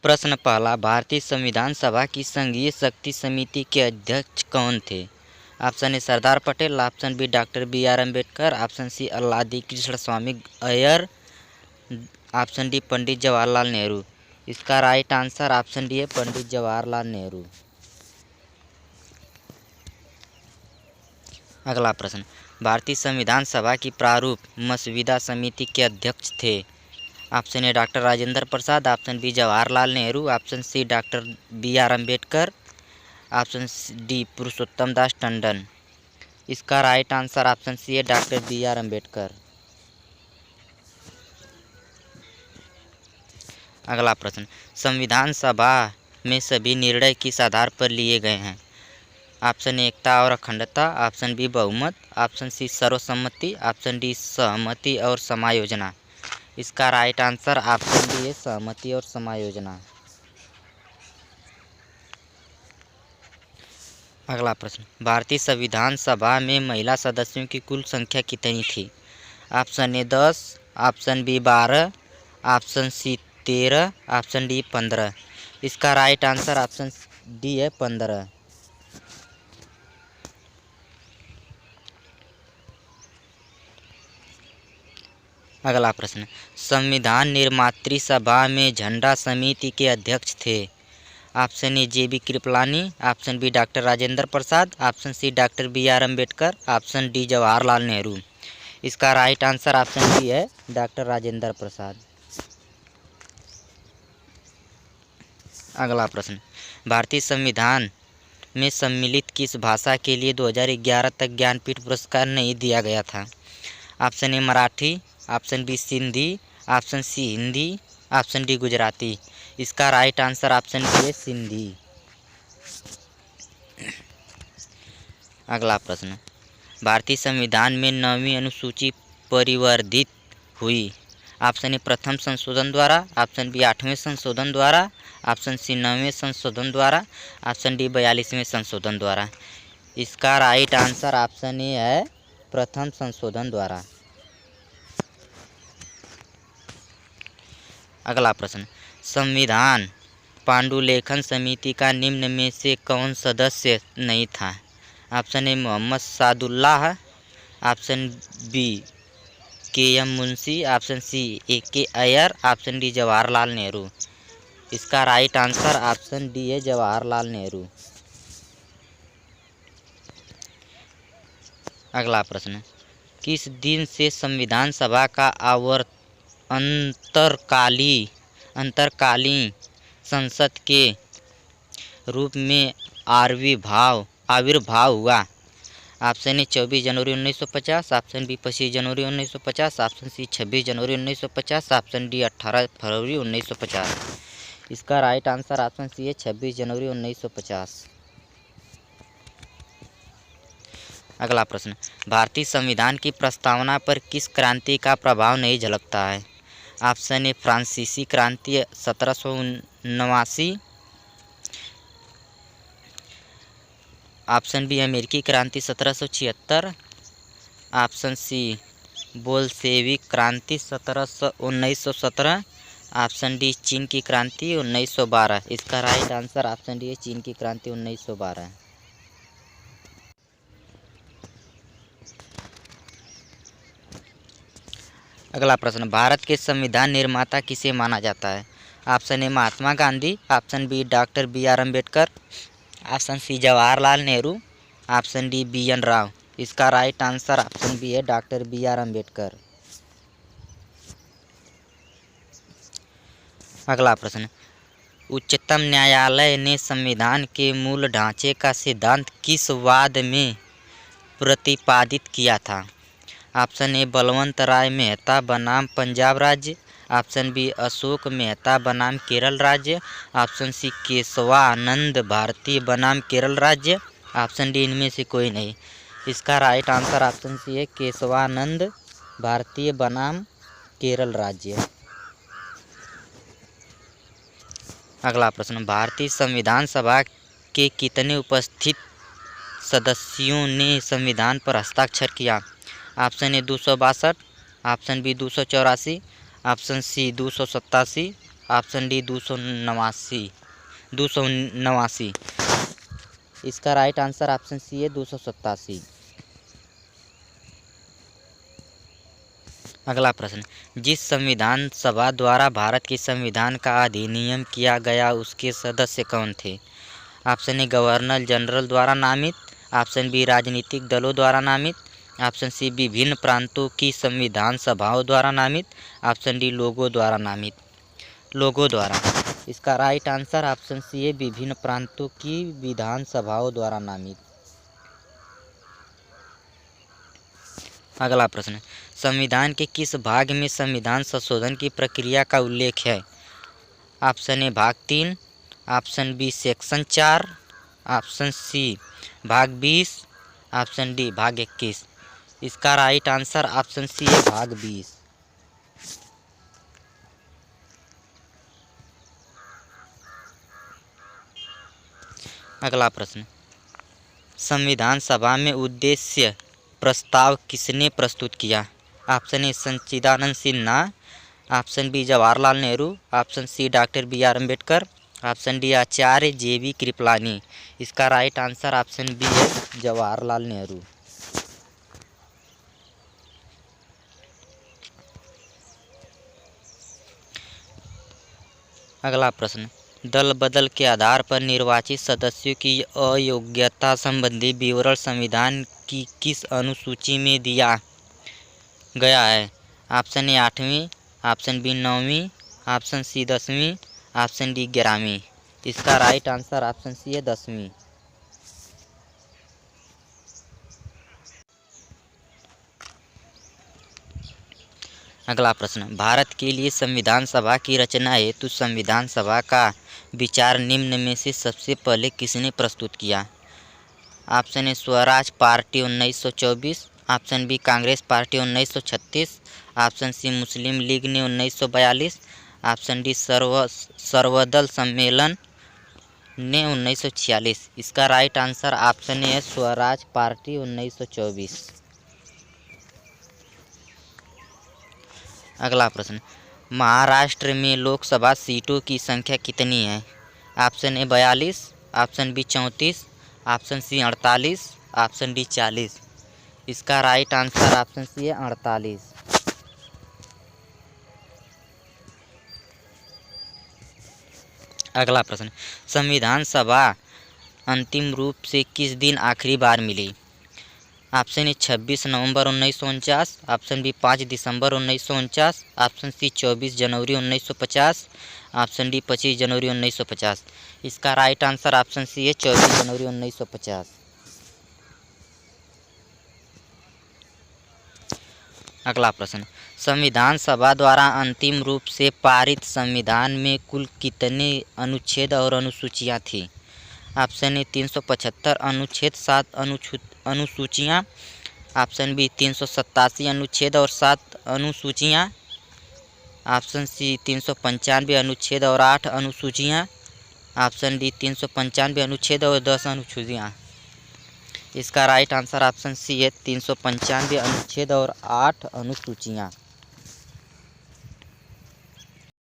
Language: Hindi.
प्रश्न पहला, भारतीय संविधान सभा की संघीय शक्ति समिति के अध्यक्ष कौन थे? Option A Sardar Patel, option B doctor B R Ambedkar, option C Alladi Krishnaswami Ayyar, option D Pandit Jawaharlal Nehru. इसका राइट आंसर ऑप्शन डी है पंडित जवाहरलाल नेहरू। अगला प्रश्न, भारतीय संविधान सभा की प्रारूप मसविदा समिति के अध्यक्ष थे? Option A doctor Rajendra Prasad, option B Jawaharlal Nehru, option C doctor B R Ambedkar, option D Purushottam Das Tandon. इसका राइट आंसर ऑप्शन सी है डॉक्टर बी आर अम्बेडकर। अगला प्रश्न, संविधान सभा में सभी निर्णय किस आधार पर लिए गए हैं? ऑप्शन ए एकता और अखंडता, ऑप्शन बी बहुमत, ऑप्शन सी सर्वसम्मति, ऑप्शन डी सहमति और समायोजना। इसका राइट आंसर ऑप्शन डी है सहमति और समायोजना। अगला प्रश्न, भारतीय संविधान सभा में महिला सदस्यों की कुल संख्या कितनी थी? Option A 10, option B 12, option C 13, option D 15। इसका राइट आंसर ऑप्शन डी है 15। अगला प्रश्न, संविधान निर्मात्री सभा में झंडा समिति के अध्यक्ष थे? Option A J B Kripalani, option B doctor Rajendra Prasad, option C doctor B R Ambedkar, option D Jawaharlal Nehru. इसका राइट आंसर ऑप्शन डी है डॉक्टर राजेंद्र प्रसाद। अगला प्रश्न, भारतीय संविधान में सम्मिलित किस भाषा के लिए 2011 तक ज्ञानपीठ पुरस्कार नहीं दिया गया था? Option A Marathi, option B Sindhi, option C Hindi, option D Gujarati. इसका राइट आंसर ऑप्शन डी है सिंधी। अगला प्रश्न, भारतीय संविधान में 9वीं अनुसूची परिवर्धित हुई? ऑप्शन ए प्रथम संशोधन द्वारा, ऑप्शन बी 8वें संशोधन द्वारा, ऑप्शन सी 9वें संशोधन द्वारा, ऑप्शन डी 42वें संशोधन द्वारा। इसका राइट आंसर ऑप्शन ए है प्रथम संशोधन द्वारा। अगला प्रश्न, संविधान पांडुलेखन समिति का निम्न में से कौन सदस्य नहीं था? Option A Mohammad Saadullah, option B K M Munshi, option C A K Ayyar, option D Jawaharlal Nehru. इसका राइट आंसर ऑप्शन डी है जवाहरलाल नेहरू। अगला प्रश्न, किस दिन से संविधान सभा का अंतरकालीन संसद के रूप में आविर्भाव हुआ? ऑप्शन ए 24 जनवरी 1950, ऑप्शन बी 25 जनवरी 1950, ऑप्शन सी 26 जनवरी 1950, ऑप्शन डी 18 फरवरी 1950। इसका राइट आंसर ऑप्शन सी है 26 जनवरी 1950। अगला प्रश्न, भारतीय संविधान की प्रस्तावना पर किस क्रांति का प्रभाव नहीं झलकता है? ऑप्शन ए फ्रांसीसी क्रांति 1789, ऑप्शन बी अमेरिकी क्रांति 1776, ऑप्शन सी बोल्शेविक क्रांति 1917, ऑप्शन डी चीन की क्रांति 1912। इसका राइट आंसर ऑप्शन डी है चीन की क्रांति 1912। अगला प्रश्न, भारत के संविधान निर्माता किसे माना जाता है? Option A Mahatma Gandhi, option B doctor B R Ambedkar, option C Jawaharlal Nehru, option D B N Rao. इसका राइट आंसर ऑप्शन बी है डॉक्टर बी आर अम्बेडकर। अगला प्रश्न, उच्चतम न्यायालय ने संविधान के मूल ढांचे का सिद्धांत किस वाद में प्रतिपादित किया था? ऑप्शन ए बलवंत राय मेहता बनाम पंजाब राज्य, ऑप्शन बी अशोक मेहता बनाम केरल राज्य, ऑप्शन सी केशवानंद भारती बनाम केरल राज्य, ऑप्शन डी इनमें से कोई नहीं। इसका राइट आंसर ऑप्शन सी है केशवानंद भारतीय बनाम केरल राज्य। अगला प्रश्न, भारतीय संविधान सभा के कितने उपस्थित सदस्यों ने संविधान पर हस्ताक्षर किया? Option A 262, option B 284, option C 287, option D 289। इसका राइट आंसर ऑप्शन सी है 287। अगला प्रश्न, जिस संविधान सभा द्वारा भारत के संविधान का अधिनियम किया गया उसके सदस्य कौन थे? ऑप्शन ए गवर्नर जनरल द्वारा नामित, ऑप्शन बी राजनीतिक दलों द्वारा नामित, ऑप्शन सी विभिन्न प्रांतों की संविधान सभाओं द्वारा नामित, ऑप्शन डी लोगों द्वारा नामित। लोगों द्वारा। इसका राइट आंसर ऑप्शन सी है विभिन्न प्रांतों की विधान सभाओं द्वारा नामित। अगला प्रश्न, संविधान के किस भाग में संविधान संशोधन की प्रक्रिया का उल्लेख है? ऑप्शन ए भाग 3, option B section 4, option C भाग 20, ऑप्शन डी भाग 21। इसका राइट आंसर ऑप्शन सी है भाग 20। अगला प्रश्न, संविधान सभा में उद्देश्य प्रस्ताव किसने प्रस्तुत किया? Option A Sachchidanand Sinha, option B Jawaharlal Nehru, option C doctor B R. Ambedkar, option D Acharya J B. Kripalani. इसका राइट आंसर ऑप्शन बी है जवाहरलाल नेहरू। अगला प्रश्न, दल बदल के आधार पर निर्वाचित सदस्यों की अयोग्यता संबंधी विवरण संविधान की किस अनुसूची में दिया गया है? ऑप्शन ए 8वीं, ऑप्शन बी 9वीं, ऑप्शन सी 10वीं, ऑप्शन डी 11वीं। इसका राइट आंसर ऑप्शन सी है 10वीं। अगला प्रश्न, भारत के लिए संविधान सभा की रचना हेतु संविधान सभा का विचार निम्न में से सबसे पहले किसने प्रस्तुत किया? Option A Swaraj party 1924, option B Congress party 1936, option C Muslim League ने 1942, ऑप्शन डी सर्वदल सम्मेलन ने 1946। इसका राइट आंसर ऑप्शन ए है स्वराज पार्टी 1924। अगला प्रश्न, महाराष्ट्र में लोकसभा सीटों की संख्या कितनी है? Option A 42, option B 34, option C 48, option D 40। इसका राइट आंसर ऑप्शन सी है 48। अगला प्रश्न, संविधान सभा अंतिम रूप से किस दिन आखिरी बार मिली? ऑप्शन ए 26 नवंबर 1949, ऑप्शन बी 5 दिसंबर 1949, ऑप्शन सी 24 जनवरी 1950, ऑप्शन डी 25 जनवरी 1950। इसका राइट आंसर ऑप्शन सी है 24 जनवरी 1950। अगला प्रश्न, संविधान सभा द्वारा अंतिम रूप से पारित संविधान में कुल कितने अनुच्छेद और अनुसूचियाँ थीं? ऑप्शन ए 375 अनुच्छेद 7 अनुसूचियाँ, ऑप्शन बी 387 अनुच्छेद और 7 अनुसूचियाँ, ऑप्शन सी 395 अनुच्छेद और 8 अनुसूचियाँ, ऑप्शन डी 395 अनुच्छेद और 10 अनुसूचियाँ। इसका राइट आंसर ऑप्शन सी है 395 अनुच्छेद और 8 अनुसूचियाँ।